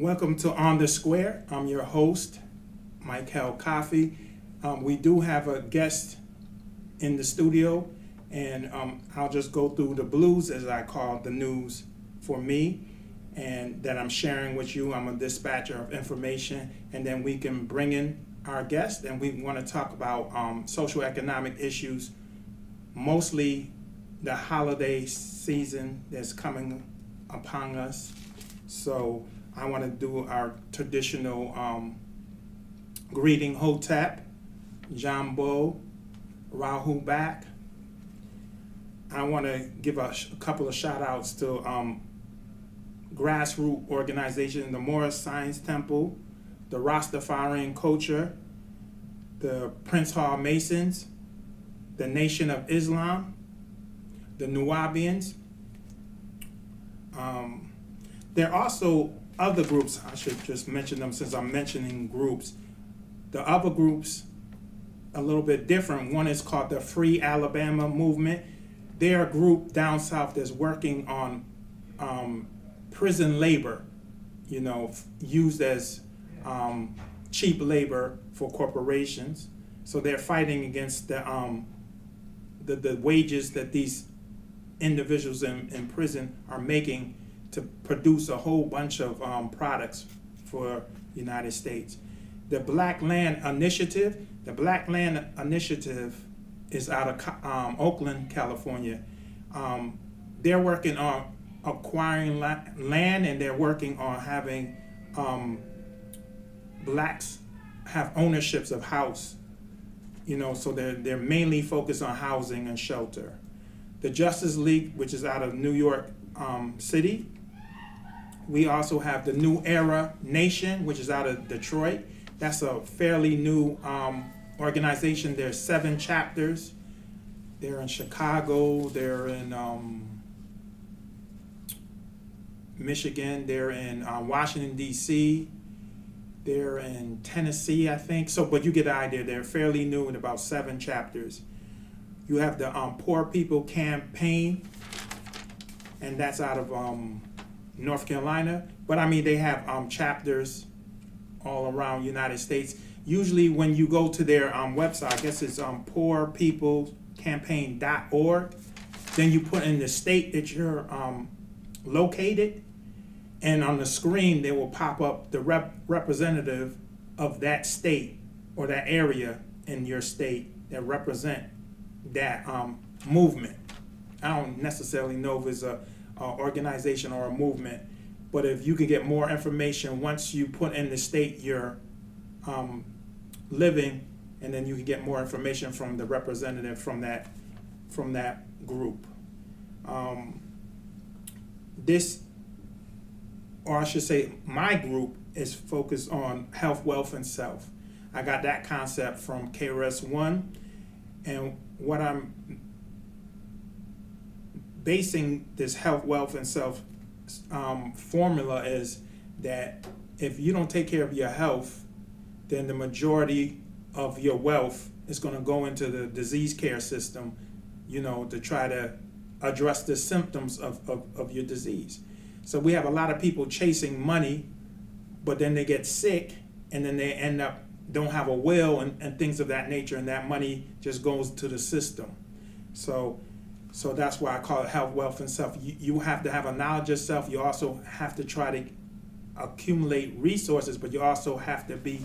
Welcome to On the Square. I'm your host, Michael Coffey. We do have a guest in the studio, and I'll just go through the blues, as I call the news for me, and that I'm sharing with you. I'm a dispatcher of information, and then we can bring in our guest, and we want to talk about social economic issues, mostly the holiday season that's coming upon us. So I want to do our traditional greeting, Hotep, Jambo, Rahu Back. I want to give a couple of shout outs to grassroots organizations, the Morris Science Temple, the Rastafarian Culture, the Prince Hall Masons, the Nation of Islam, the Nuwabians. There are also other groups. I should just mention them since I'm mentioning groups. The other groups, a little bit different. One is called the Free Alabama Movement. They're a group down south that's working on prison labor, used as cheap labor for corporations. So they're fighting against the wages that these individuals in prison are making to produce a whole bunch of products for the United States. The Black Land Initiative is out of Oakland, California. They're working on acquiring land, and they're working on having blacks have ownerships of house. So they're mainly focused on housing and shelter. The Justice League, which is out of New York City. We also have the New Era Nation, which is out of Detroit. That's a fairly new organization. There's 7 chapters. They're in Chicago. They're in Michigan. They're in Washington, D.C. They're in Tennessee, I think. But you get the idea. They're fairly new in about 7 chapters. You have the Poor People Campaign, and that's out of North Carolina. But they have chapters all around the United States. Usually when you go to their website, I guess it's poorpeoplecampaign.org, then you put in the state that you're located, and on the screen they will pop up the representative of that state or that area in your state that represent that movement. I don't necessarily know if it's a organization or a movement, but if you can get more information once you put in the state you're living, and then you can get more information from the representative from that group. My group is focused on health, wealth, and self. I got that concept from KRS-One, and what I'm basing this health, wealth, and self formula is that if you don't take care of your health, then the majority of your wealth is going to go into the disease care system, to try to address the symptoms of your disease. So we have a lot of people chasing money, but then they get sick, and then they end up don't have a will and things of that nature, and that money just goes to the system. So that's why I call it health, wealth, and self. You have to have a knowledge of self. You also have to try to accumulate resources, but you also have to be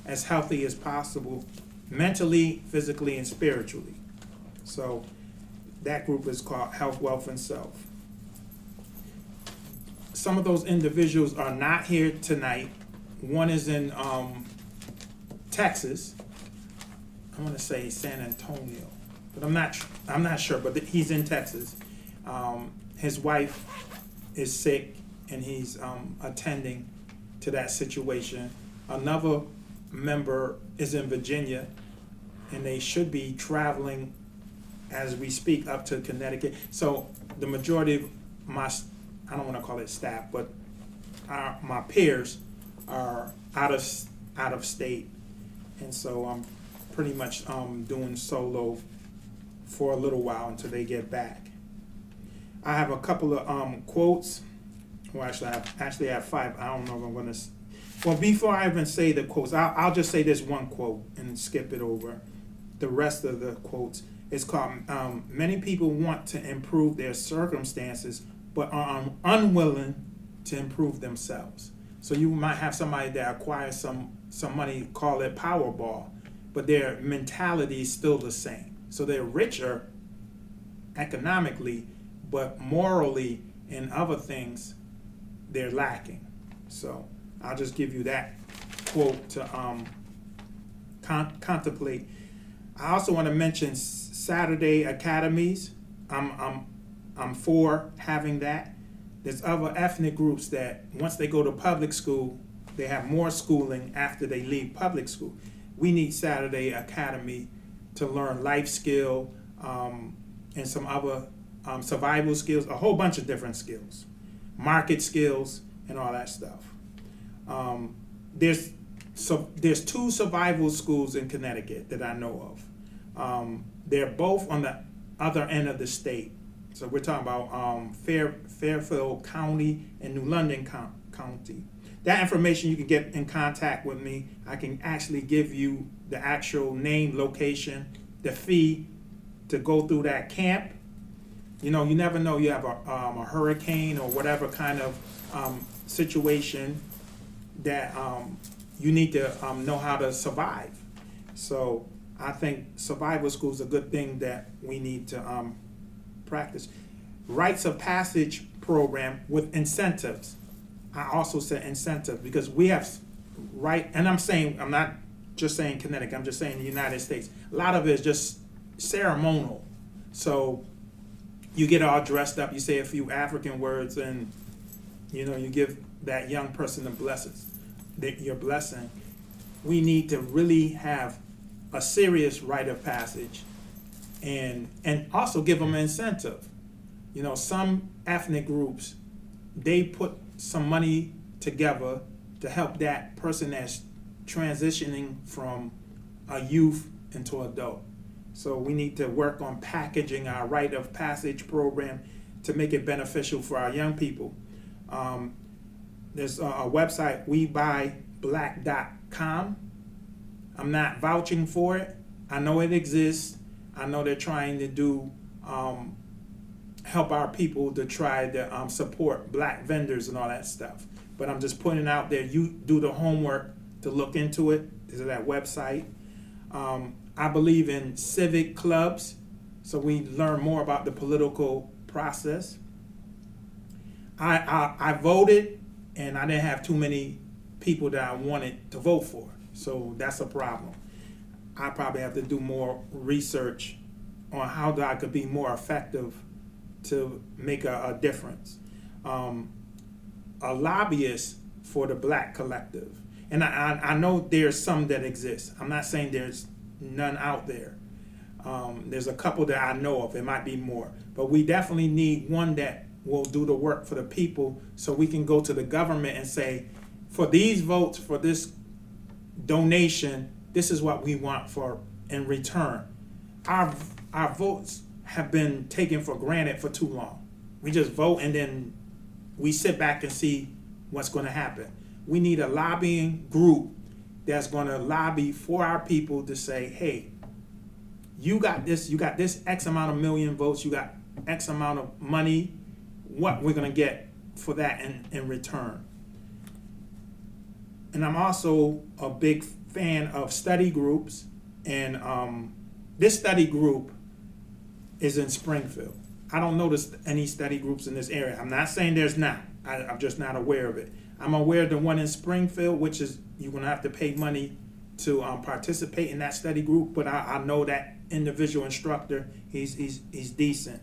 as healthy as possible, mentally, physically, and spiritually. So that group is called Health, Wealth, and Self. Some of those individuals are not here tonight. One is in Texas. I want to say San Antonio, but I'm not sure. But he's in Texas. His wife is sick, and he's attending to that situation. Another member is in Virginia, and they should be traveling as we speak up to Connecticut. So the majority of my, I don't want to call it staff, but my peers are out of state, and so I'm pretty much doing solo for a little while until they get back. I have a couple of quotes Well, actually I have five. I don't know if I'm gonna. Well, before I even say the quotes, I'll just say this one quote and skip it over. The rest of the quotes is called, many people want to improve their circumstances, but are unwilling to improve themselves. So you might have somebody that acquires some money, call it Powerball, but their mentality is still the same. So they're richer economically, but morally and other things, they're lacking. So I'll just give you that quote to contemplate. I also want to mention Saturday academies. I'm for having that. There's other ethnic groups that once they go to public school, they have more schooling after they leave public school. We need Saturday academy to learn life skill and some other survival skills, a whole bunch of different skills, market skills, and all that stuff. There's two survival schools in Connecticut that I know of. They're both on the other end of the state. So we're talking about Fairfield County and New London County. That information you can get in contact with me. I can actually give you the actual name, location, the fee to go through that camp. You know, you never know. You have a hurricane or whatever kind of situation that you need to know how to survive. So I think survival school is a good thing that we need to practice. Rites of passage program with incentives. I also said incentive because we have and I'm not just saying Connecticut, I'm just saying the United States. A lot of it is just ceremonial. So you get all dressed up, you say a few African words, and you know, you give that young person your blessing. We need to really have a serious rite of passage and also give them an incentive. You know, some ethnic groups, they put some money together to help that person that's transitioning from a youth into adult. So we need to work on packaging our rite of passage program to make it beneficial for our young people. There's a website, WeBuyBlack.com. I'm not vouching for it. I know it exists. I know they're trying to do help our people to try to support black vendors and all that stuff. But I'm just putting it out there. You do the homework to look into it. There's that website. I believe in civic clubs, so we learn more about the political process. I voted, and I didn't have too many people that I wanted to vote for, so that's a problem. I probably have to do more research on how I could be more effective to make a difference. A lobbyist for the Black Collective, and I know there's some that exist. I'm not saying there's none out there. There's a couple that I know of. It might be more, but we definitely need one that will do the work for the people, so we can go to the government and say, for these votes, for this donation, this is what we want for in return. Our votes have been taken for granted for too long. We just vote and then we sit back and see what's going to happen. We need a lobbying group that's going to lobby for our people to say, hey, you got this X amount of million votes, you got X amount of money, what we're going to get for that in return. And I'm also a big fan of study groups, and this study group is in Springfield. I don't notice any study groups in this area. I'm not saying there's not. I'm just not aware of it. I'm aware of the one in Springfield, which is you're going to have to pay money to participate in that study group, but I know that individual instructor, he's decent.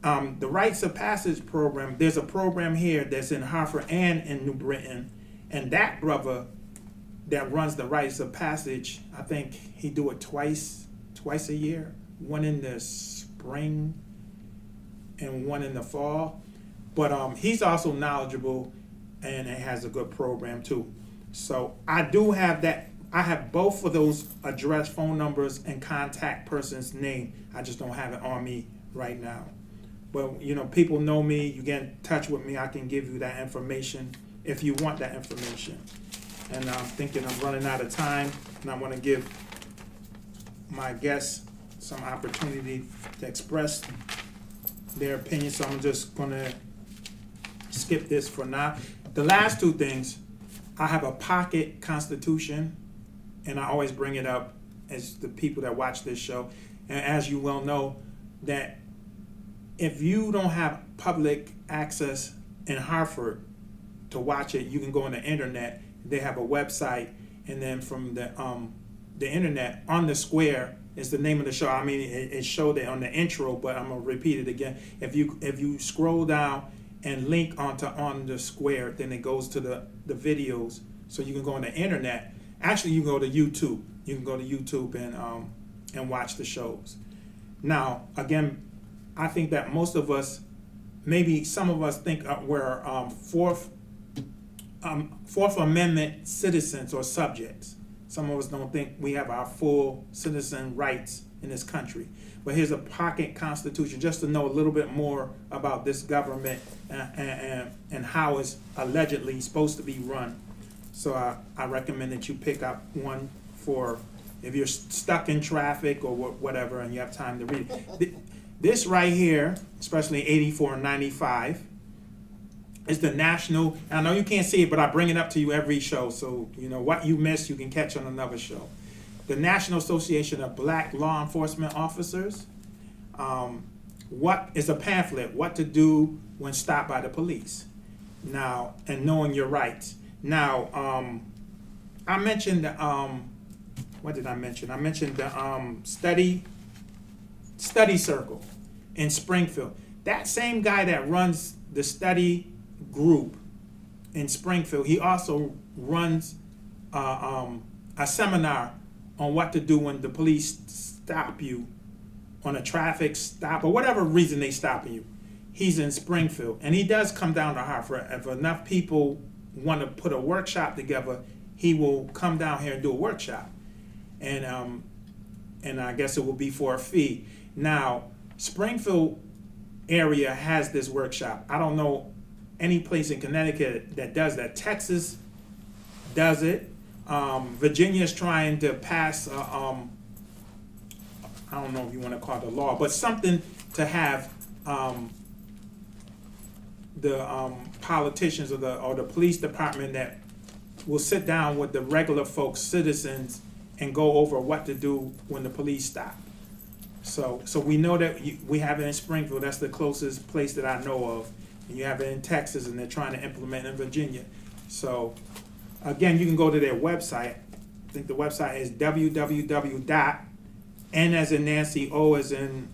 The Rites of Passage program, there's a program here that's in Hartford and in New Britain, and that brother that runs the Rites of Passage, I think he do it twice a year, one in the spring and one in the fall. But he's also knowledgeable and it has a good program too. So I do have that. I have both of those address, phone numbers, and contact person's name. I just don't have it on me right now. But people know me. You get in touch with me, I can give you that information if you want that information. And I'm thinking I'm running out of time, and I want to give my guests some opportunity to express their opinion. So I'm just going to skip this for now. The last two things, I have a pocket constitution, and I always bring it up as the people that watch this show. And as you well know, that if you don't have public access in Hartford to watch it, you can go on the internet. They have a website, and then from the internet, On the Square is the name of the show. I mean, it showed it on the intro, but I'm gonna repeat it again. If you scroll down and link onto On the Square, then it goes to the videos, so you can go on the internet. Actually, you can go to YouTube. You can go to YouTube and watch the shows. Now, again, I think that most of us, maybe some of us think we're Fourth Amendment citizens or subjects. Some of us don't think we have our full citizen rights in this country. But here's a pocket constitution, just to know a little bit more about this government and how it's allegedly supposed to be run. So I recommend that you pick up one for if you're stuck in traffic or whatever and you have time to read it. This right here, especially 84 and 95, is the national, and I know you can't see it, but I bring it up to you every show, so what you missed you can catch on another show. The National Association of Black Law Enforcement Officers. What is a pamphlet? What to do when stopped by the police. Now, and knowing your rights. Now, I mentioned, what did I mention? I mentioned the study circle in Springfield. That same guy that runs the study group in Springfield, he also runs a seminar on what to do when the police stop you on a traffic stop or whatever reason they stopping you. He's in Springfield, and he does come down to Hartford. If enough people want to put a workshop together, he will come down here and do a workshop, and I guess it will be for a fee. Now, Springfield area has this workshop. I don't know any place in Connecticut that does that. Texas does it. Virginia is trying to pass, I don't know if you want to call it a law, but something to have the politicians or the police department that will sit down with the regular folks, citizens, and go over what to do when the police stop. So we know that we have it in Springfield. That's the closest place that I know of. And you have it in Texas, and they're trying to implement it in Virginia. So again, you can go to their website. I think the website is www.N as in Nancy, O as in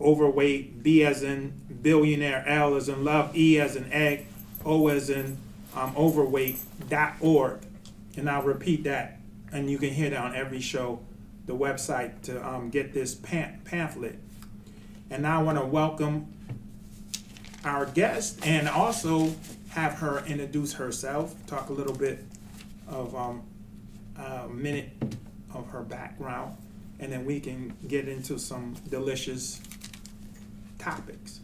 overweight, B as in billionaire, L as in love, E as in egg, O as in overweight.org. And I'll repeat that, and you can hear that on every show, the website to get this pamphlet. And now I want to welcome our guest and also have her introduce herself, talk a little bit of a minute of her background, and then we can get into some delicious topics.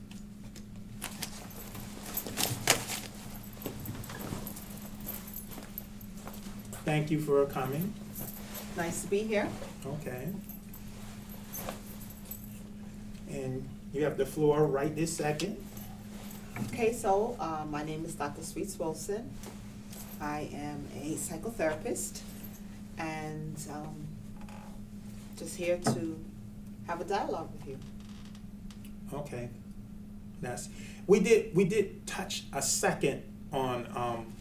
Thank you for coming. Nice to be here. Okay. And you have the floor right this second. Okay, so my name is Dr. Sweets Wilson. I am a psychotherapist and just here to have a dialogue with you. Okay. We did touch a second on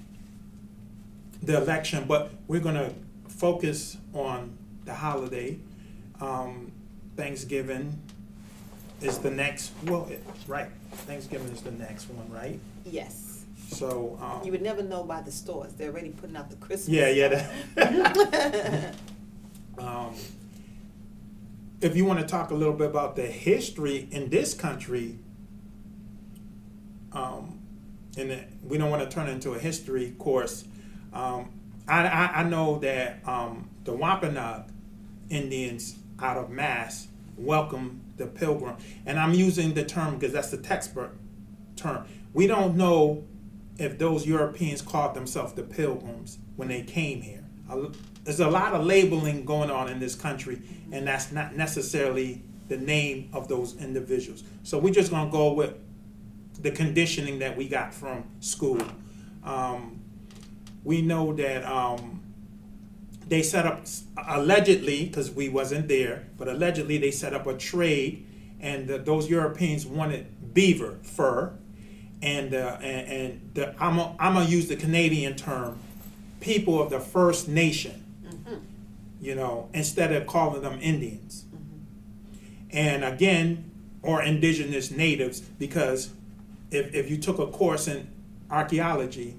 the election, but we're gonna focus on the holiday. Thanksgiving is the next, right, Thanksgiving is the next one, right? Yes. So you would never know by the stores. They're already putting out the Christmas yeah. If you want to talk a little bit about the history in this country, and we don't want to turn it into a history course. I know that the Wampanoag Indians out of Mass welcome the pilgrim. And I'm using the term because that's the textbook term. We don't know if those Europeans called themselves the pilgrims when they came here. There's a lot of labeling going on in this country, and that's not necessarily the name of those individuals. So we're just going to go with the conditioning that we got from school. We know that they set up, allegedly, because we wasn't there, but allegedly they set up a trade, and those Europeans wanted beaver fur, and I'm gonna use the Canadian term, people of the First Nation, instead of calling them Indians. And again, or indigenous natives, because if you took a course in archaeology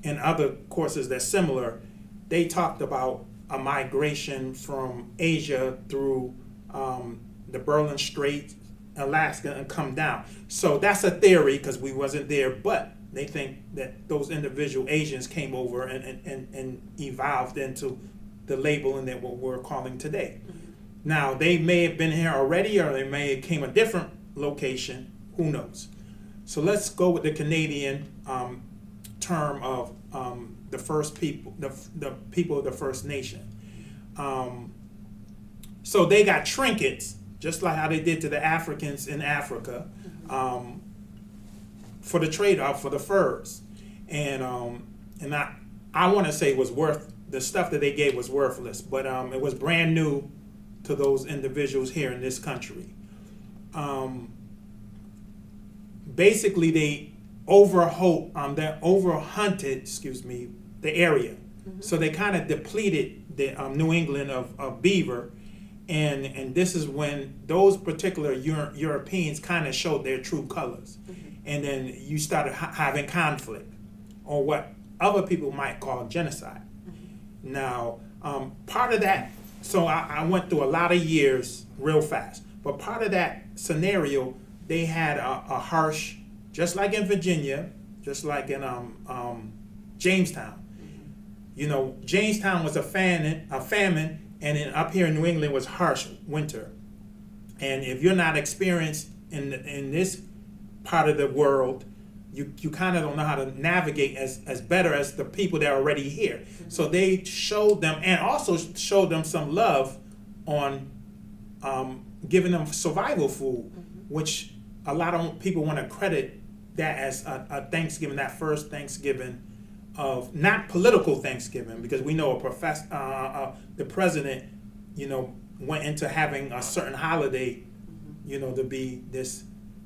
and other courses that's similar, they talked about a migration from Asia through the Bering Strait, Alaska, and come down. So that's a theory because we wasn't there, but they think that those individual Asians came over and evolved into the labeling that what we're calling today. Now, they may have been here already, or they may have came a different location, who knows. So let's go with the Canadian term of the first people, the people of the First Nation. So they got trinkets, just like how they did to the Africans in Africa, for the trade-off for the furs. And I want to say it was the stuff that they gave was worthless, but it was brand new to those individuals here in this country. Basically, they overhunted, the area. So they kind of depleted the New England of beaver, and this is when those particular Europeans kind of showed their true colors. And then you started having conflict, or what other people might call genocide. Now, part of that, so I went through a lot of years real fast, but part of that scenario, they had a harsh, just like in Virginia, just like in Jamestown. Jamestown was a famine, and then up here in New England was harsh winter. And if you're not experienced in this part of the world, you kind of don't know how to navigate as better as the people that are already here. So they showed them, and also showed them some love on giving them survival food, which a lot of people want to credit that as a Thanksgiving, that first Thanksgiving of not political Thanksgiving, because we know the president, went into having a certain holiday, to be this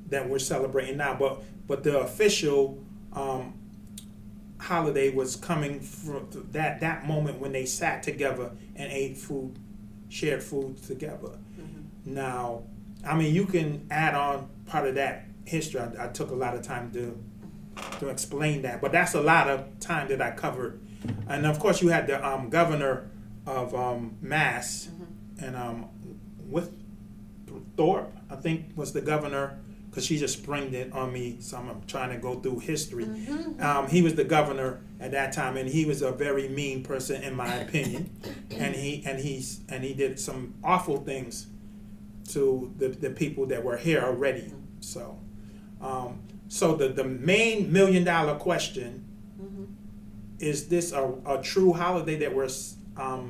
that we're celebrating now, but the official holiday was coming from that moment when they sat together and ate food, shared food together. Now, you can add on part of that history. I took a lot of time to explain that, but that's a lot of time that I covered. And of course, you had the governor of Mass, and with Thorpe, I think, was the governor, because she just springed it on me, so I'm trying to go through history. He was the governor at that time, and he was a very mean person, in my opinion, and he did some awful things to the people that were here already. So, the main $1 million question, is this a true holiday that we're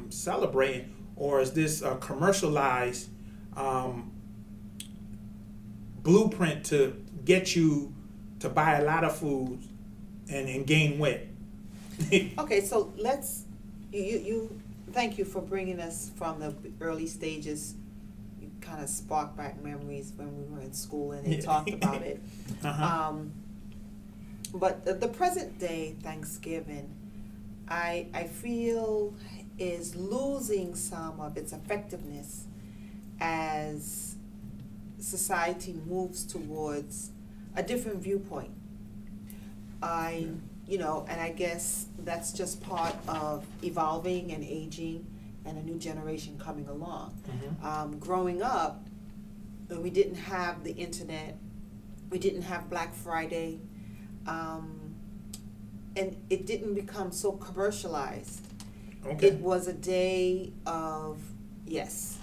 celebrating, or is this a commercialized blueprint to get you to buy a lot of food and gain weight? Okay, so thank you for bringing us from the early stages. You kind of sparked back memories when we were in school and they talked about it. But the present day Thanksgiving, I feel is losing some of its effectiveness as society moves towards a different viewpoint. And I guess that's just part of evolving and aging and a new generation coming along. Growing up, we didn't have the internet, we didn't have Black Friday, and it didn't become so commercialized. Okay. It was a day of, yes,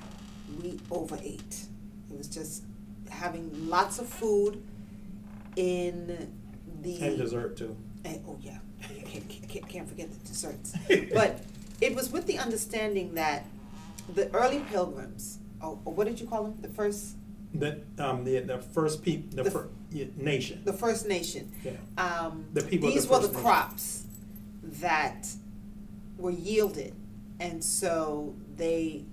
we overate. It was just having lots of food in the And dessert too. oh yeah, can't forget the desserts. But it was with the understanding that the early pilgrims, or what did you call them? The first Nation. the First Nation. Yeah. The people. These of the were First the Nation. crops that were yielded, and so they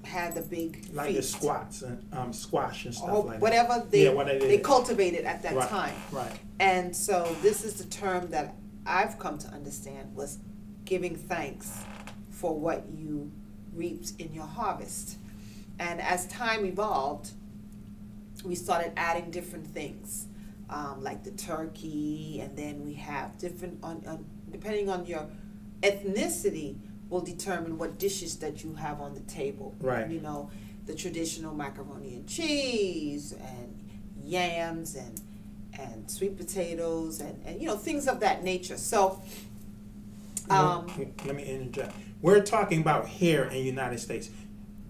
had the big Like feast. the squats and squash and stuff Or like that. whatever they, Yeah, what it they is. cultivated at that Right, time. Right. And so this is the term that I've come to understand was giving thanks for what you reaped in your harvest. And as time evolved, we started adding different things, like the turkey, and then we have different, depending on your ethnicity, will determine what dishes that you have on the table. Right. You know, the traditional macaroni and cheese, and yams, and sweet potatoes, and you know, things of that nature. So, Let me interject. We're talking about here in the United States.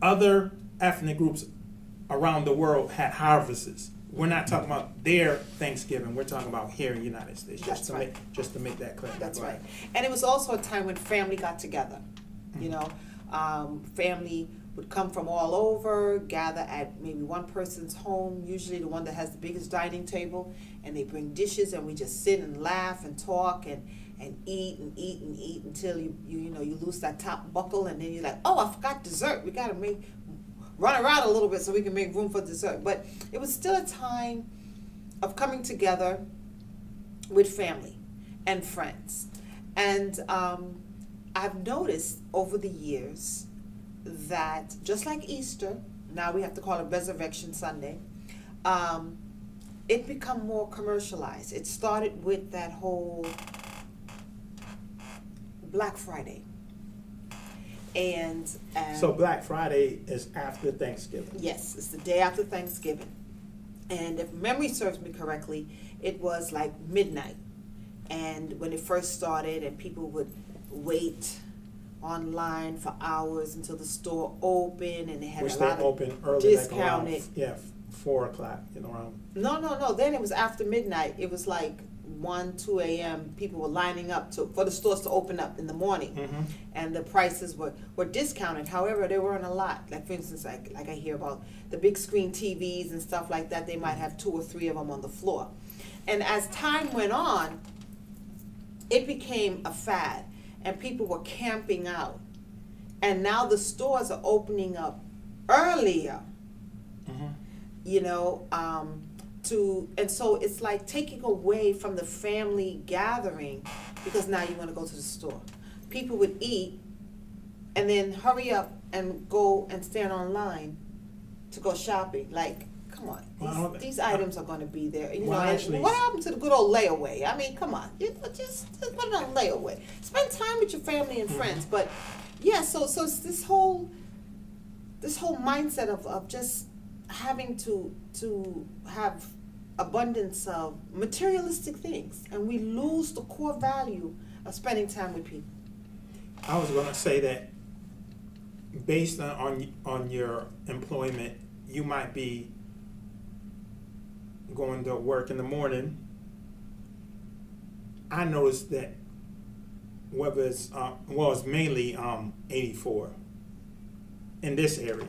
Other ethnic groups around the world had harvests. We're not talking about their Thanksgiving. We're talking about here in the United States. That's right. Just to make that clear. That's Go right. ahead. And it was also a time when family got together. You know, family would come from all over, gather at maybe one person's home, usually the one that has the biggest dining table, and they bring dishes, and we just sit and laugh and talk and eat and eat and eat until you lose that top buckle, and then you're like, oh, I forgot dessert. We gotta run around a little bit so we can make room for dessert. But it was still a time of coming together with family and friends. And I've noticed over the years that just like Easter, now we have to call it Resurrection Sunday, it become more commercialized. It started with that whole Black Friday. And So Black Friday is after Thanksgiving. yes, it's the day after Thanksgiving. And if memory serves me correctly, it was like midnight. And when it first started, and people would wait online for hours until the store opened, and they had Which a they lot of open early, discounted. like around 4 o'clock, around. No. Then it was after midnight. It was like 1, 2 a.m. People were lining up for the stores to open up in the morning, and the prices were discounted. However, there weren't a lot. Like for instance, like I hear about the big screen TVs and stuff like that. They might have 2 or 3 of them on the floor. And as time went on, it became a fad, and people were camping out. And now the stores are opening up earlier. You know, and so it's like taking away from the family gathering, because now you want to go to the store. People would eat and then hurry up and go and stand online to go shopping. Like, come on, these items are going to be there. You know, actually, what happened to the good old layaway? I mean, come on, just put it on layaway. Spend time with your family and friends. But yeah, so it's this whole mindset of just having to have abundance of materialistic things, and we lose the core value of spending time with people. I was going to say that based on your employment, you might be going to work in the morning. I noticed that whether it's it's mainly 84 in this area.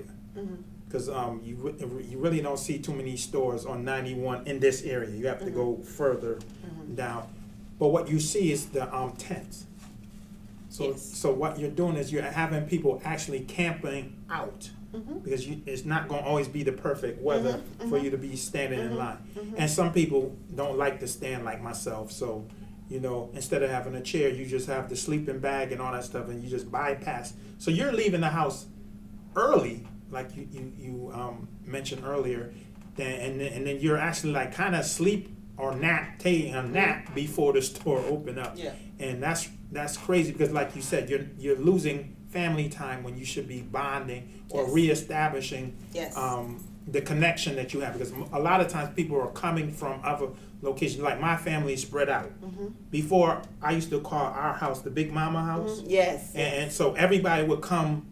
Because you really don't see too many stores on 91 in this area. You have to go further down. But what you see is the tents. So Yes. so what you're doing is you're having people actually camping out, because it's not going to always be the perfect weather for you to be standing in line. And some people don't like to stand like myself. So, you know, instead of having a chair, you just have the sleeping bag and all that stuff, and you just bypass. So you're leaving the house early, like you mentioned earlier, and then you're actually like kind of sleep or taking a nap before the store open up. Yeah. And that's crazy, because like you said, you're losing family time when you should be bonding or Yes. reestablishing Yes. the connection that you have, because a lot of times people are coming from other locations. Like my family is spread out. Before, I used to call our house the Big Mama house. Yes. And so everybody would come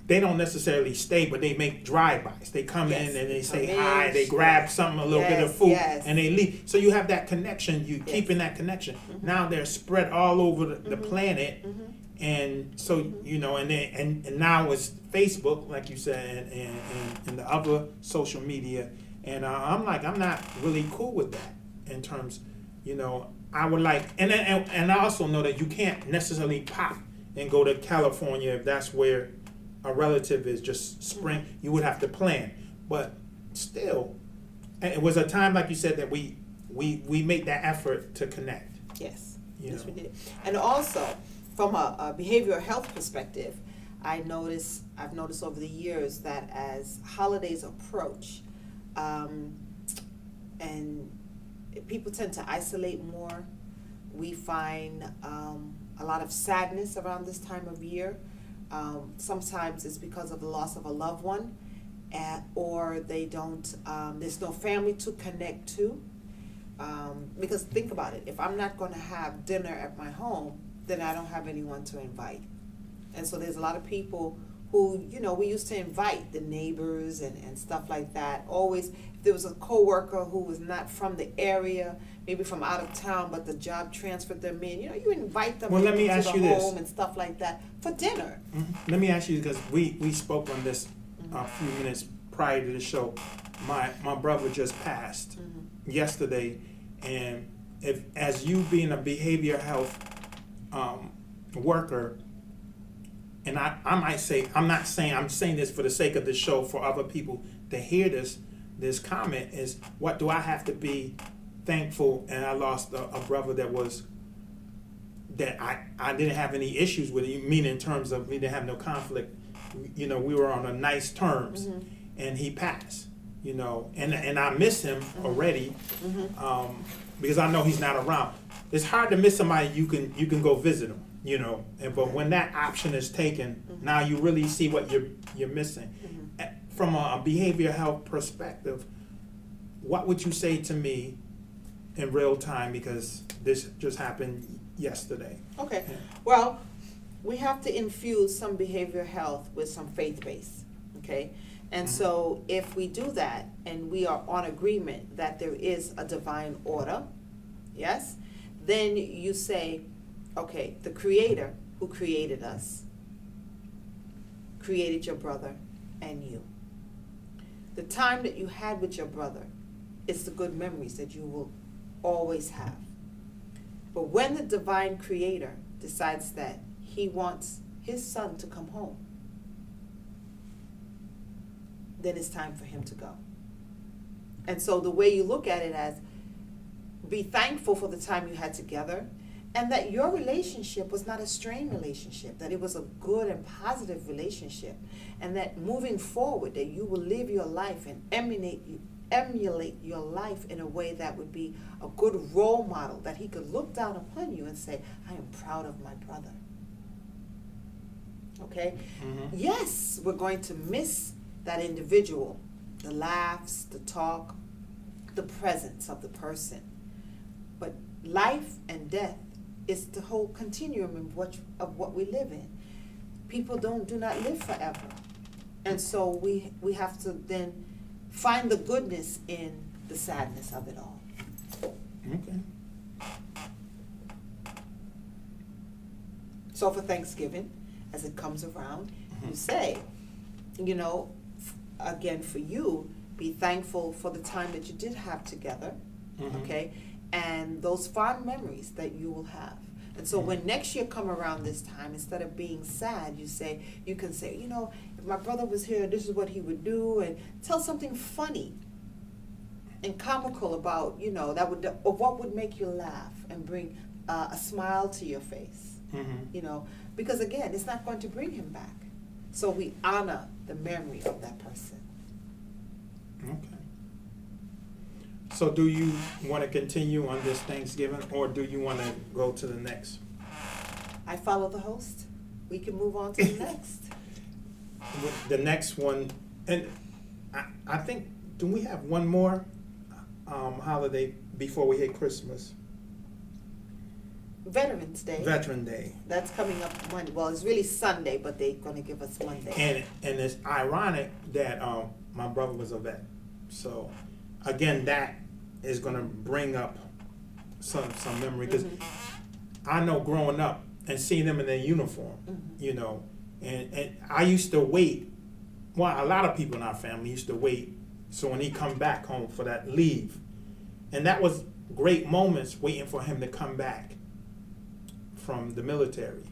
they don't necessarily stay, but they make drive-bys. They come Yes. in and they say Come in, hi, they grab yes. something, a little bit of Yes, food, yes. and they leave. So you have that connection, you Yes. keeping that connection. Mhm. Now they're spread all over the Mhm. planet, Mhm. and so, Mhm. you know, and then, and now it's Facebook, like you said, and the other social media. And I'm like, I'm not really cool with that in terms, you know, I would like, and I also know that you can't necessarily pop and go to California if that's where a relative is just spring. You would have to plan, but still, and it was a time, like you said, that we made that effort to connect. Yes, You yes, know. we did. And also, from a behavioral health perspective, I've noticed over the years that as holidays approach, and people tend to isolate more, we find a lot of sadness around this time of year. Sometimes it's because of the loss of a loved one, or they don't. There's no family to connect to. Because think about it, if I'm not going to have dinner at my home, then I don't have anyone to invite. And so there's a lot of people who, you know, we used to invite the neighbors and stuff like that. Always, if there was a coworker who was not from the area, maybe from out of town, but the job transferred them in, you know, you invite them Well, let me into ask the you this. home and stuff like that for dinner. Let me ask you, because we spoke on this a few minutes prior to the show. My brother just passed yesterday, and if, as you being a behavior health worker, and I might say, I'm saying this for the sake of the show for other people to hear this comment, is what do I have to be thankful? And I lost a brother that I didn't have any issues with, meaning in terms of we didn't have no conflict. You know, we were on a nice terms, and he passed. You know, and I miss him already, because I know he's not around. It's hard to miss somebody you can go visit them. You know, but when that option is taken, now you really see what you're missing. From a behavior health perspective, what would you say to me in real time, because this just happened yesterday? Okay, well, we have to infuse some behavioral health with some faith-based, okay? And so if we do that and we are on agreement that there is a divine order, yes, then you say, okay, the Creator who created us created your brother and you. The time that you had with your brother is the good memories that you will always have. But when the divine Creator decides that he wants his son to come home, then it's time for him to go. And so the way you look at it as, be thankful for the time you had together, and that your relationship was not a strained relationship, that it was a good and positive relationship, and that moving forward, that you will live your life and emulate your life in a way that would be a good role model, that he could look down upon you and say, I am proud of my brother. Okay? Yes, we're going to miss that individual, the laughs, the talk, the presence of the person. But life and death is the whole continuum of what we live in. People do not live forever. And so we have to then find the goodness in the sadness of it all. Okay. So for Thanksgiving, as it comes around, you say, you know, again for you, be thankful for the time that you did have together, okay? And those fond memories that you will have. And so when next year come around this time, instead of being sad, you can say, you know, if my brother was here, this is what he would do, and tell something funny and comical about, you know, or what would make you laugh and bring a smile to your face, you know, because again, it's not going to bring him back. So we honor the memory of that person. Okay. So do you want to continue on this Thanksgiving, or do you want to go to the next? I follow the host. We can move on to the next. The next one, and I think, do we have one more holiday before we hit Christmas? Veterans Day. Veteran Day. That's coming up Monday. Well, it's really Sunday, but they're going to give us Monday. And it's ironic that my brother was a vet. So again, that is going to bring up some memory, because I know growing up and seeing them in their uniform, you know, and I used to wait. Well, a lot of people in our family used to wait. So when he come back home for that leave, and that was great moments waiting for him to come back from the military.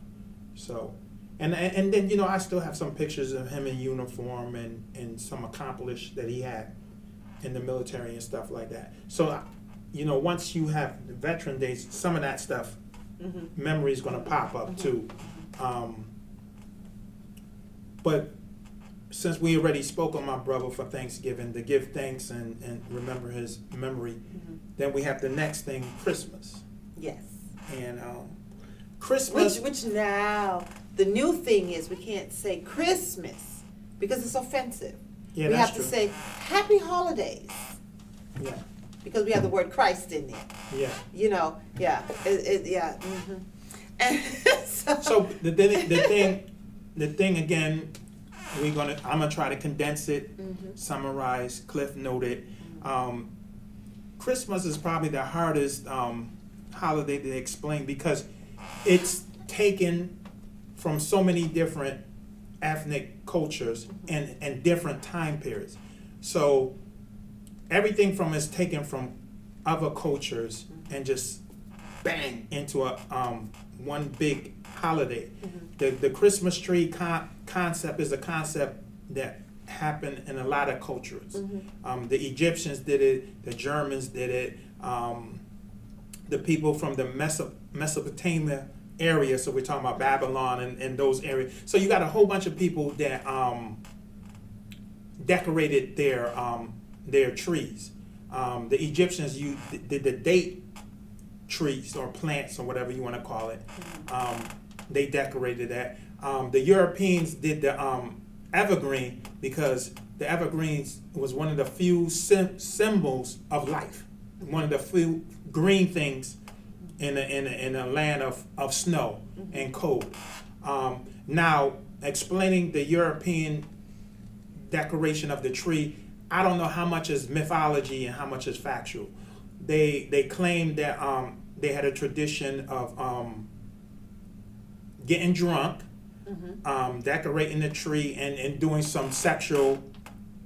So, and then, you know, I still have some pictures of him in uniform and some accomplished that he had in the military and stuff like that. So, you know, once you have the Veteran Days, some of that stuff, memory is going to pop up too. But since we already spoke on my brother for Thanksgiving, to give thanks and remember his memory, then we have the next thing, Christmas. Yes. And Christmas. Which now, the new thing is we can't say Christmas because it's offensive. Yeah, we that's have true. to say Happy Holidays Yeah. because we have the word Christ in there. Yeah. You know, yeah. Yeah. And So the thing again, I'm gonna try to condense it, summarize, cliff note it. Christmas is probably the hardest holiday to explain because it's taken from so many different ethnic cultures and different time periods. So everything from is taken from other cultures and just bang into a one big holiday. The Christmas tree concept is a concept that happened in a lot of cultures. The Egyptians did it, the Germans did it, the people from the Mesopotamia area, so we're talking about Babylon and those areas. So you got a whole bunch of people that decorated their trees. The Egyptians did the date trees or plants or whatever you want to call it. They decorated that. The Europeans did the evergreen because the evergreens was one of the few symbols of life, one of the few green things in a land of snow and cold. Now, explaining the European decoration of the tree, I don't know how much is mythology and how much is factual. They claim that they had a tradition of getting drunk, decorating the tree, and doing some sexual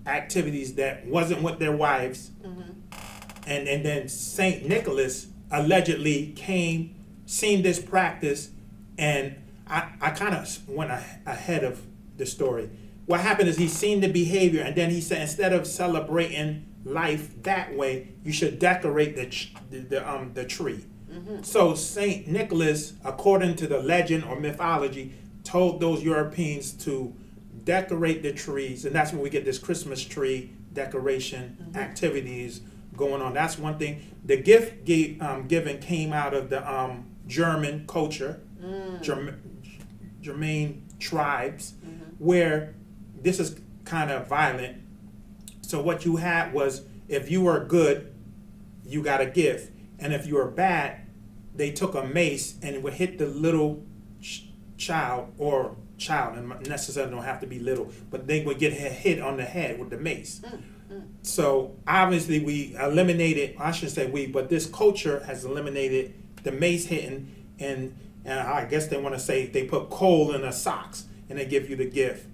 activities that wasn't with their wives. And then Saint Nicholas allegedly seen this practice, and I kind of went ahead of the story. What happened is he seen the behavior, and then he said instead of celebrating life that way, you should decorate the tree. So Saint Nicholas, according to the legend or mythology, told those Europeans to decorate the trees, and that's when we get this Christmas tree decoration activities going on. That's one thing. The gift given came out of the German culture, German tribes, where this is kind of violent. So what you had was, if you were good, you got a gift, and if you were bad, they took a mace and it would hit the little child, and necessarily don't have to be little, but they would get hit on the head with the mace. So obviously we eliminated, I shouldn't say we, but this culture has eliminated the mace hitting, and I guess they want to say they put coal in the socks and they give you the gift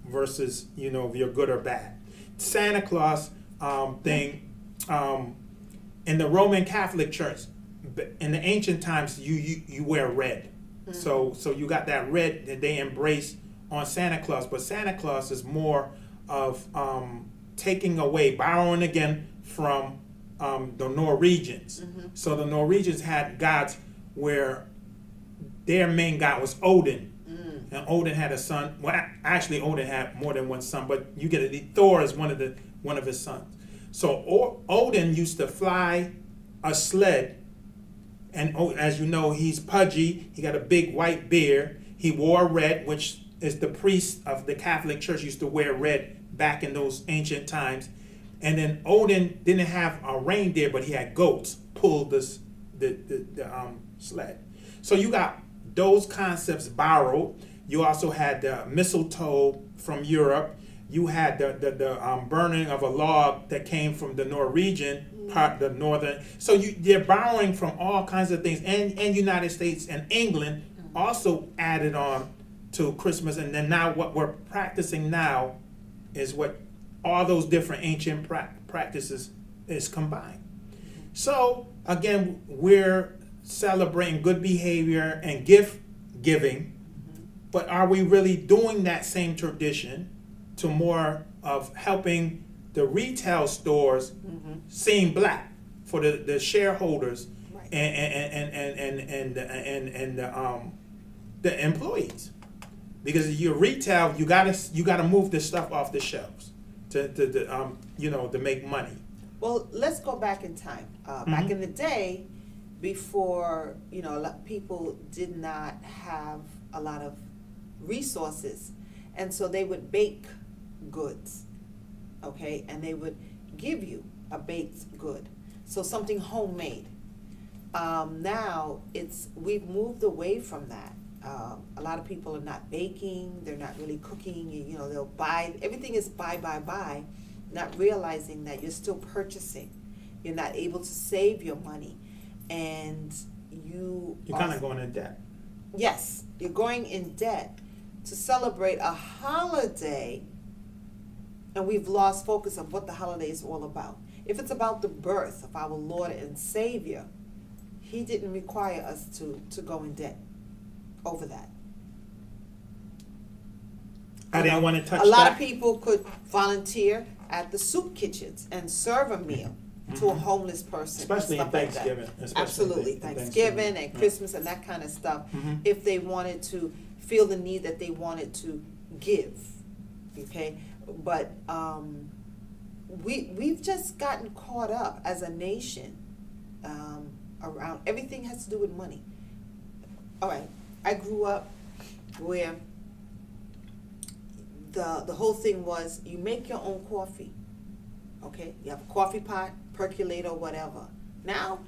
versus, you know, if you're good or bad. Santa Claus thing, in the Roman Catholic Church, in the ancient times, you wear red. So you got that red that they embrace on Santa Claus, but Santa Claus is more of taking away, borrowing again from the Norwegians. So the Norwegians had gods where their main god was Odin. And Odin had a son. Well, actually, Odin had more than one son, but you get it. Thor is one of his sons. So Odin used to fly a sled, and as you know, he's pudgy. He got a big white beard. He wore red, which is the priests of the Catholic Church used to wear red back in those ancient times. And then Odin didn't have a reindeer, but he had goats pull the sled. So you got those concepts borrowed. You also had the mistletoe from Europe. You had the burning of a log that came from the Norwegian part, the northern. So they're borrowing from all kinds of things, and United States and England also added on to Christmas, and then now what we're practicing now is what all those different ancient practices is combined. So again, we're celebrating good behavior and gift giving, but are we really doing that same tradition to more of helping the retail stores seem black for the shareholders Right. and the employees? Because your retail, you gotta move this stuff off the shelves to make money. Well, let's go back in time. Back in the day, before people did not have a lot of resources, and so they would bake goods, okay, and they would give you a baked good, so something homemade. Now we've moved away from that. A lot of people are not baking, they're not really cooking, they'll buy, everything is buy, not realizing that you're still purchasing. You're not able to save your money, and you're kind of going in debt. Yes, you're going in debt to celebrate a holiday, and we've lost focus of what the holiday is all about. If it's about the birth of our Lord and Savior, He didn't require us to go in debt over that. I didn't want to touch that. A lot of people could volunteer at the soup kitchens and serve a meal to a homeless person. Especially in Thanksgiving. Absolutely, Thanksgiving and Christmas and that kind of stuff. If they wanted to feel the need that they wanted to give, okay? But we've just gotten caught up as a nation around, everything has to do with money. All right, I grew up where the whole thing was you make your own coffee, okay? You have a coffee pot, percolator, whatever. Now,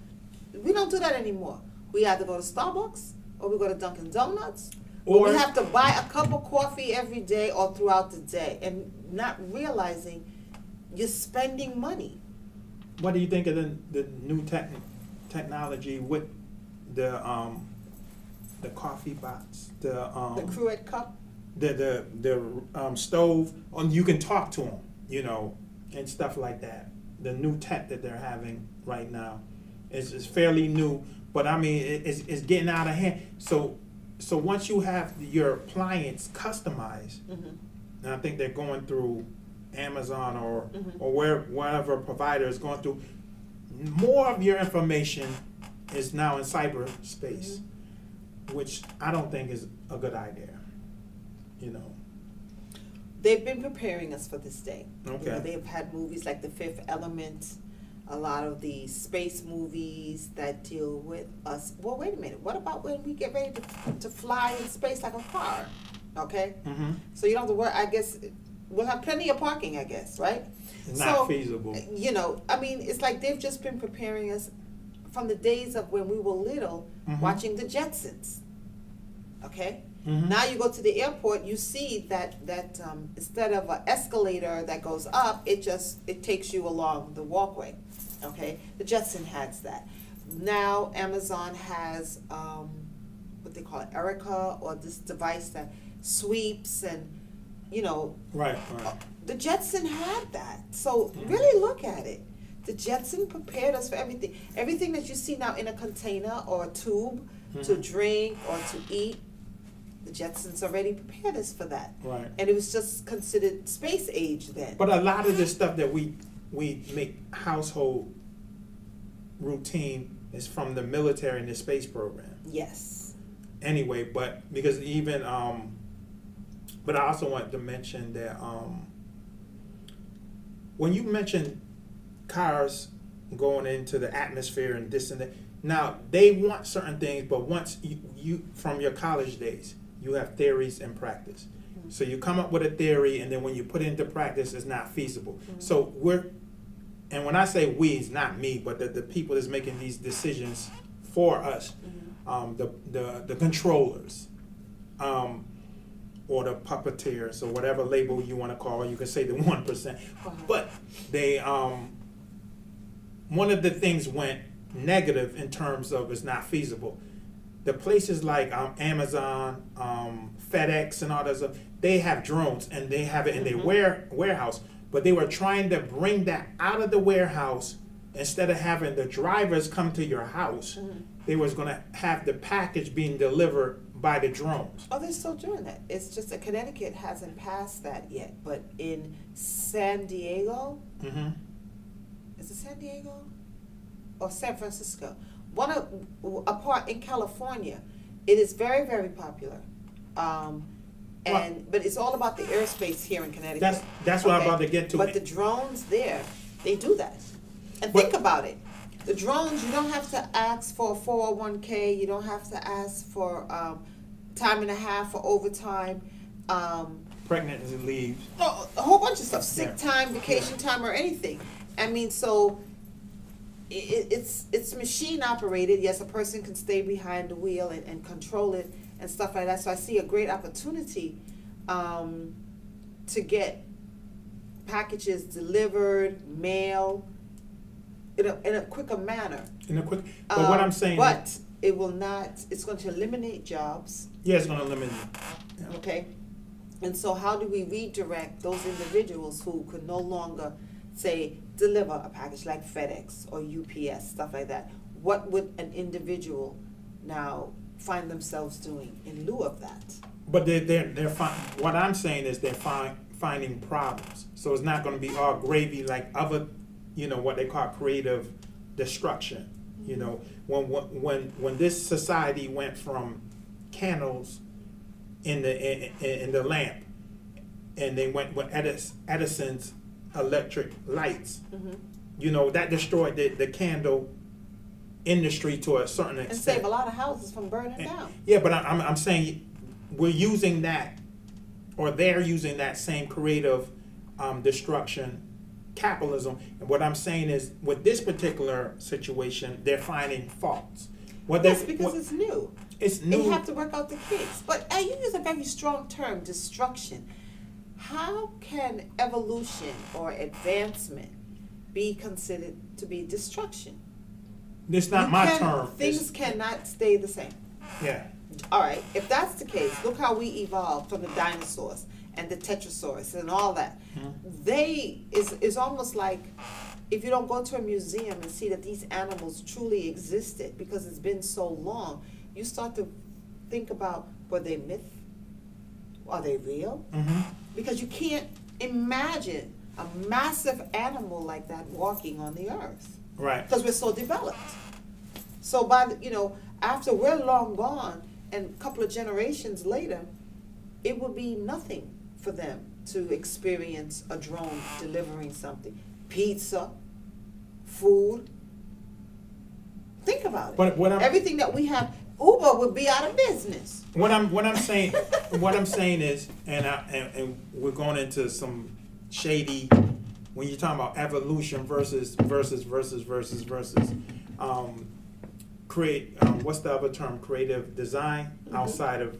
we don't do that anymore. We either go to Starbucks or we go to Dunkin' Donuts, or we have to buy a cup of coffee every day or throughout the day, and not realizing you're spending money. What do you think of the new technology with the coffee pots, the Cruet cup? the stove, you can talk to them, and stuff like that. The new tech that they're having right now is fairly new, but I mean it's getting out of hand. So once you have your appliance customized, and I think they're going through Amazon or wherever provider is going through, more of your information is now in cyberspace, which I don't think is a good idea. They've been preparing us for this day. Okay. They've had movies like The Fifth Element, a lot of the space movies that deal with us. Well, wait a minute. What about when we get ready to fly in space like a car? Okay? So you don't have to worry. I guess we'll have plenty of parking, I guess, right? It's not feasible. I mean, it's like they've just been preparing us from the days of when we were little, watching the Jetsons. Okay? Now you go to the airport, you see that instead of an escalator that goes up, it takes you along the walkway. Okay, the Jetson has that. Now Amazon has what they call it, Erica, or this device that sweeps and Right. The Jetson had that. So really look at it. The Jetson prepared us for everything. Everything that you see now in a container or a tube to drink or to eat, the Jetsons already prepared us for that. Right. And it was just considered space age then. But a lot of the stuff that we make household routine is from the military and the space program. Yes. Anyway, but because even but I also want to mention that when you mention cars going into the atmosphere and this and that, now they want certain things, but once you from your college days, you have theories and practice. So you come up with a theory, and then when you put it into practice, it's not feasible. So and when I say we, it's not me, but the people that's making these decisions for us the controllers, or the puppeteers, or whatever label you want to call it. You can say the 1%, but they one of the things went negative in terms of it's not feasible. The places like Amazon, FedEx, and all that stuff, they have drones and they have it in their warehouse. But they were trying to bring that out of the warehouse. Instead of having the drivers come to your house, they was going to have the package being delivered by the drones. Oh, they're still doing that. It's just that Connecticut hasn't passed that yet. But in San Diego, is it San Diego or San Francisco? A part in California, it is very, very popular. But it's all about the airspace here in Connecticut. That's what I'm about to get to. But the drones there, they do that. And think about it. The drones, you don't have to ask for a 401k. You don't have to ask for time and a half for overtime. Pregnancy leave. A whole bunch of stuff. Sick time, vacation time, or anything. I mean, so it's machine operated. Yes, a person can stay behind the wheel and control it and stuff like that. So I see a great opportunity to get packages delivered, mail, in a quicker manner. But what I'm saying, but it will not. It's going to eliminate jobs. Yeah, it's going to eliminate. Yeah. Okay, and so how do we redirect those individuals who could no longer, say, deliver a package like FedEx or UPS, stuff like that? What would an individual now find themselves doing in lieu of that? But they're what I'm saying is they're finding problems. So it's not going to be all gravy like other, what they call creative destruction. When this society went from candles in the lamp, and they went with Edison's electric lights, that destroyed the candle industry to a certain extent. And save a lot of houses from burning down. Yeah, but I'm saying we're using that, or they're using that same creative destruction, capitalism. And what I'm saying is, with this particular situation, they're finding faults. Yes, because it's new. It's new. They have to work out the kinks. But you use a very strong term, destruction. How can evolution or advancement be considered to be destruction? It's not my term. Things cannot stay the same. Yeah. All right. If that's the case, look how we evolved from the dinosaurs and the tetrasaurus and all that. It's almost like if you don't go to a museum and see that these animals truly existed because it's been so long, you start to think about, were they myth? Are they real? Because you can't imagine a massive animal like that walking on the earth. Right. Because we're so developed. So after we're long gone and a couple of generations later, it would be nothing for them to experience a drone delivering something. Pizza, food. Think about it. But everything that we have, Uber would be out of business. What I'm saying is, and we're going into some shady, when you're talking about evolution versus what's the other term? Creative design outside of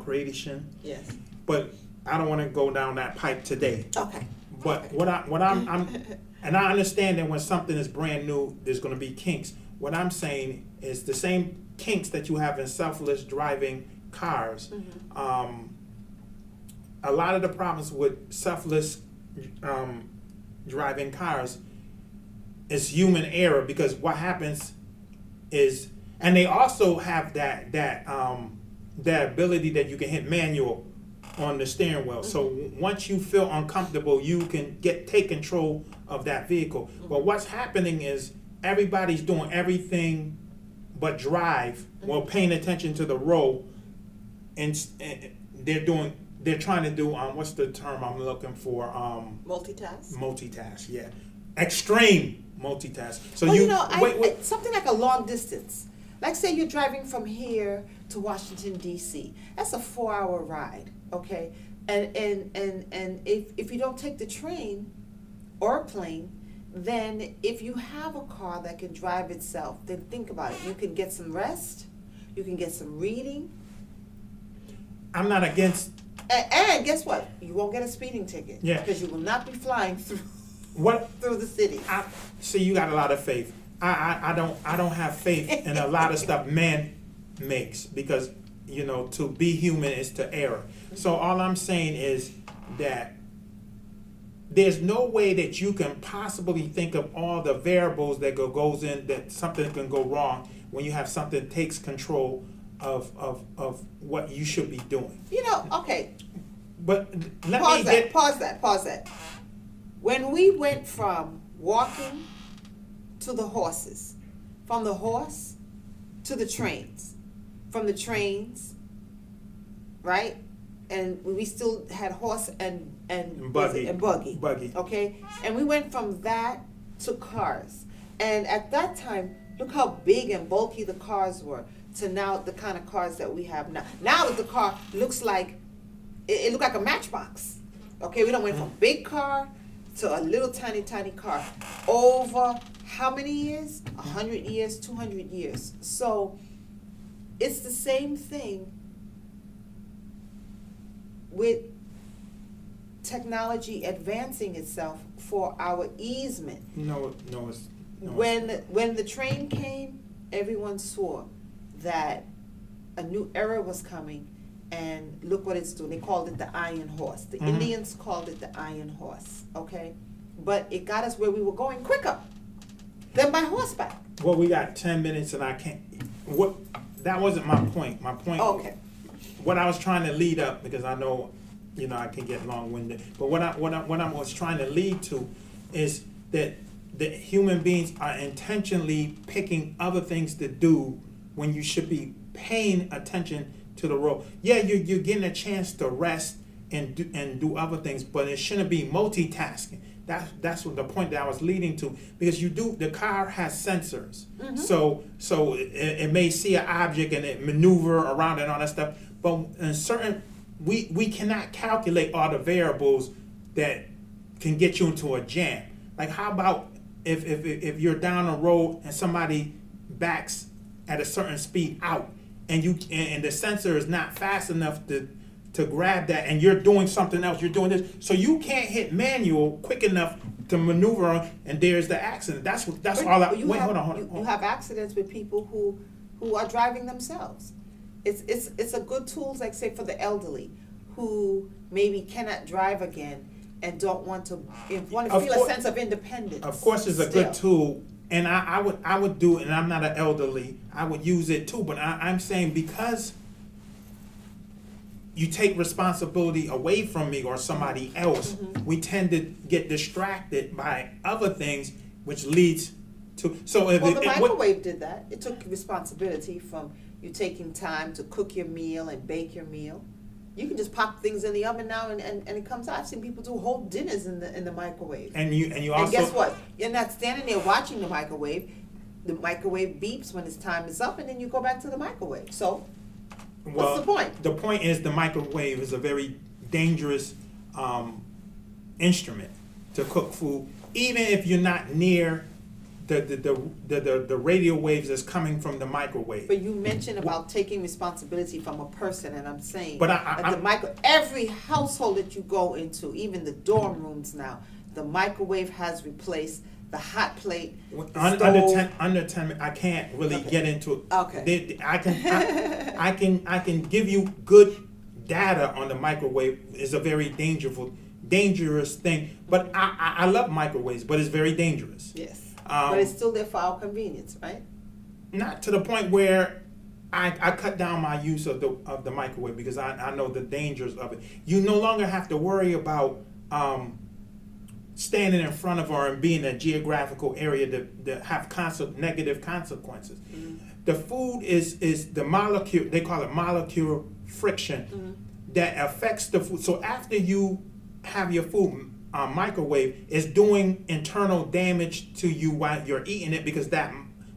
creation. Yes. But I don't want to go down that pipe today. Okay. But what I'm and I understand that when something is brand new, there's going to be kinks. What I'm saying is the same kinks that you have in selfless driving cars. A lot of the problems with selfless driving cars is human error, because what happens is, and they also have that ability that you can hit manual on the steering wheel. So once you feel uncomfortable, you can take control of that vehicle. But what's happening is everybody's doing everything but drive, while paying attention to the road, and they're trying to do what's the term I'm looking for? Multitask, yeah. Extreme multitask. So something like a long distance. Like say you're driving from here to Washington D.C. That's a 4-hour ride, okay? And if you don't take the train or a plane, then if you have a car that can drive itself, then think about it. You can get some rest. You can get some reading. I'm not against And guess what? You won't get a speeding ticket. Yeah. Because you will not be flying through what through the city. see. You got a lot of faith. I don't have faith in a lot of stuff man makes, because to be human is to err. So all I'm saying is that there's no way that you can possibly think of all the variables that goes in that something can go wrong when you have something that takes control of what you should be doing. Okay. But let Pause me that. Pause that. When we went from walking to the horses, from the horse to the trains, from the trains, right? And we still had horse and Buggy. buggy. Buggy. Okay? And we went from that to cars. And at that time, look how big and bulky the cars were to now the kind of cars that we have now. Now the car looks like, it looked like a matchbox. Okay, we don't went from big car to a little tiny car. Over how many years? 100 years, 200 years. So it's the same thing with technology advancing itself for our easement. No, When the train came, everyone swore that a new era was coming, and look what it's doing. They called it the Iron Horse. The Indians called it the Iron Horse, okay? But it got us where we were going quicker than by horseback. Well, we got 10 minutes and I can't. That wasn't my point. My point. Okay. What I was trying to lead up, because I know, I can get long-winded. But what I was trying to lead to is that the human beings are intentionally picking other things to do when you should be paying attention to the road. Yeah, you're getting a chance to rest and do other things, but it shouldn't be multitasking. That's what the point that I was leading to, because the car has sensors, so it may see an object and it maneuver around and all that stuff, but in certain we cannot calculate all the variables that can get you into a jam. Like, how about if you're down a road and somebody backs at a certain speed out, and the sensor is not fast enough to grab that, and you're doing something else, you're doing this, so you can't hit manual quick enough to maneuver on, and there's the accident. That's all. Hold on. You have accidents with people who are driving themselves. It's a good tool, like say for the elderly who maybe cannot drive again and don't want to feel a sense of independence. Of course, it's a good tool, and I would do it. And I'm not an elderly. I would use it too, but I'm saying, because you take responsibility away from me or somebody else, we tend to get distracted by other things, which leads to. So if the microwave did that. It took responsibility from you taking time to cook your meal and bake your meal. You can just pop things in the oven now and it comes out. I've seen people do whole dinners in the microwave. And you also. And guess what? You're not standing there watching the microwave. The microwave beeps when its time is up, and then you go back to the microwave. So, what's the point? The point is, the microwave is a very dangerous instrument to cook food, even if you're not near the radio waves that's coming from the microwave. But you mentioned about taking responsibility from a person, and I'm saying but every household that you go into, even the dorm rooms now, the microwave has replaced the hot plate, under 10 minutes, I can't really get into it. Okay. I can give you good data on the microwave. It's a very dangerous thing. But I love microwaves, but it's very dangerous. Yes. But it's still there for our convenience, right? Not to the point where I cut down my use of the microwave, because I know the dangers of it. You no longer have to worry about standing in front of or being in a geographical area that have negative consequences. The food is the molecule, they call it molecule friction, that affects the food. So after you have your food microwave, it's doing internal damage to you while you're eating it, because that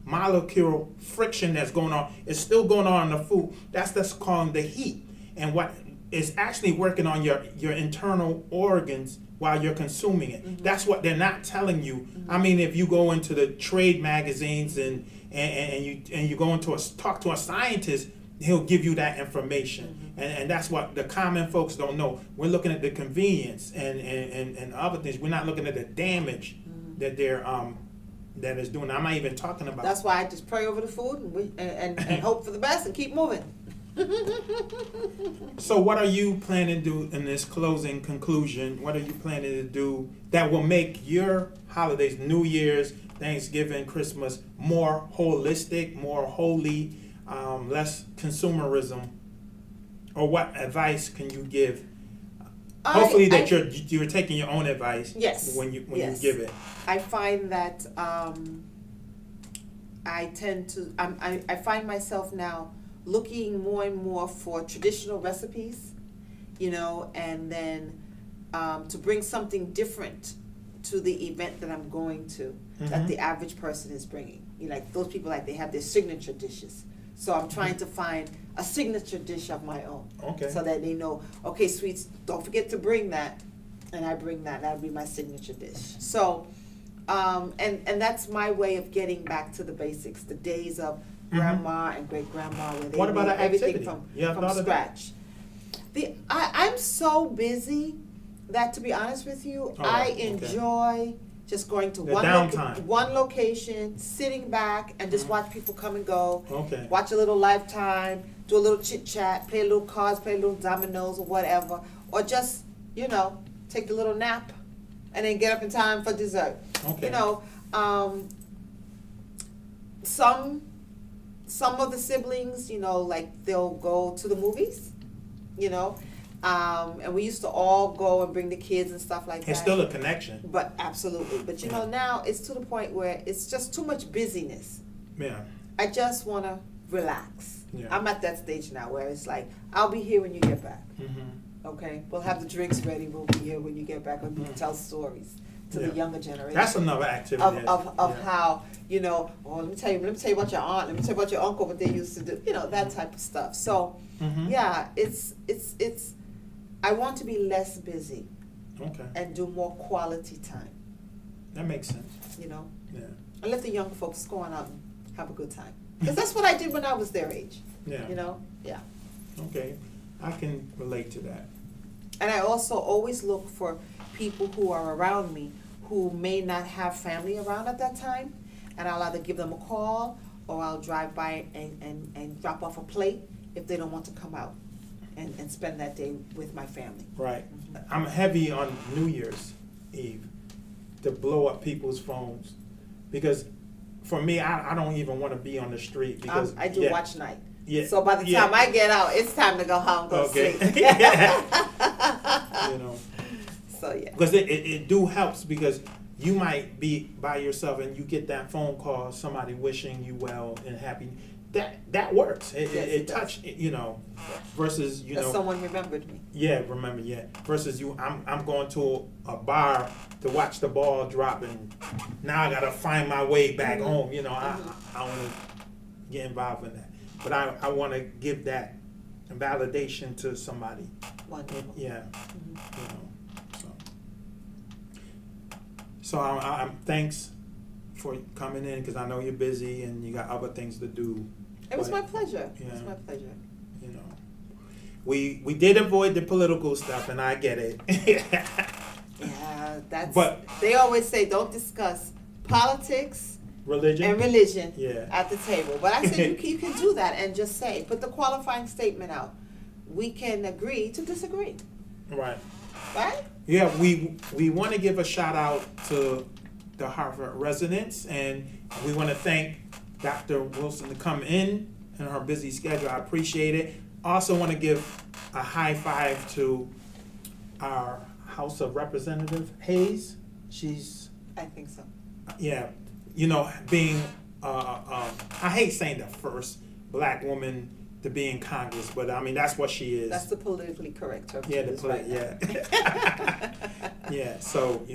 molecule friction that's going on is still going on in the food. That's called the heat. And what is actually working on your internal organs while you're consuming it. That's what they're not telling you. I mean, if you go into the trade magazines and you go into talk to a scientist, he'll give you that information. And that's what the common folks don't know. We're looking at the convenience and other things. We're not looking at the damage that they're that is doing. I'm not even talking about. That's why I just pray over the food and hope for the best and keep moving. So what are you planning to do in this closing conclusion? What are you planning to do that will make your holidays, New Year's, Thanksgiving, Christmas, more holistic, more holy, less consumerism? Or what advice can you give? Hopefully that you're taking your own advice. Yes. When you give it. I find that I find myself now looking more and more for traditional recipes, and then to bring something different to the event that I'm going to, that the average person is bringing. Like those people, like they have their signature dishes. So I'm trying to find a signature dish of my own. Okay. So that they know, okay, sweets, don't forget to bring that. And I bring that. That'll be my signature dish. So, and that's my way of getting back to the basics, the days of grandma and great grandma, where they made everything from scratch. I'm so busy that, to be honest with you, I enjoy just going to one location, sitting back and just watch people come and go. Okay. Watch a little Lifetime, do a little chit chat, play a little cards, play a little dominoes or whatever, or just take a little nap and then get up in time for dessert. Okay. Some of the siblings, like they'll go to the movies, and we used to all go and bring the kids and stuff like that. It's still a connection. But absolutely. But now it's to the point where it's just too much busyness. Yeah. I just want to relax. Yeah. I'm at that stage now where it's like, I'll be here when you get back. Okay? We'll have the drinks ready. We'll be here when you get back. And we'll tell stories to the younger generation. That's another activity. Of how, let me tell you about your aunt, let me tell you about your uncle, what they used to do, that type of stuff. So, it's I want to be less busy. Okay. And do more quality time. That makes sense. Yeah. And let the young folks go on out and have a good time. Because that's what I did when I was their age. Yeah. Yeah. Okay. I can relate to that. And I also always look for people who are around me who may not have family around at that time, and I'll either give them a call or I'll drive by and drop off a plate if they don't want to come out and spend that day with my family. Right. I'm heavy on New Year's Eve to blow up people's phones, because for me, I don't even want to be on the street, because I do watch night. Yeah. So by the time I get out, it's time to go home, go sleep. So yeah. Because it do helps, because you might be by yourself and you get that phone call, somebody wishing you well and happy. That works. It touched, versus, that someone remembered me. Yeah, versus I'm going to a bar to watch the ball drop, and now I gotta find my way back home. I want to get involved in that, but I want to give that validation to somebody. Wonderful. Yeah. So I'm thanks for coming in, because I know you're busy and you got other things to do. It was my pleasure. Yeah. It was my pleasure. We did avoid the political stuff, and I get it. Yeah, that's. But they always say don't discuss politics, religion at the table. But I said you can do that and just say, put the qualifying statement out. We can agree to disagree. Right. Right? Yeah, we want to give a shout out to the Harvard residents, and we want to thank Dr. Wilson to come in her busy schedule. I appreciate it. Also want to give a high five to our House of Representative Hayes. I think so. Yeah, being I hate saying the first black woman to be in Congress, but I mean that's what she is. That's the politically correct term. Yeah, yeah. Yeah, so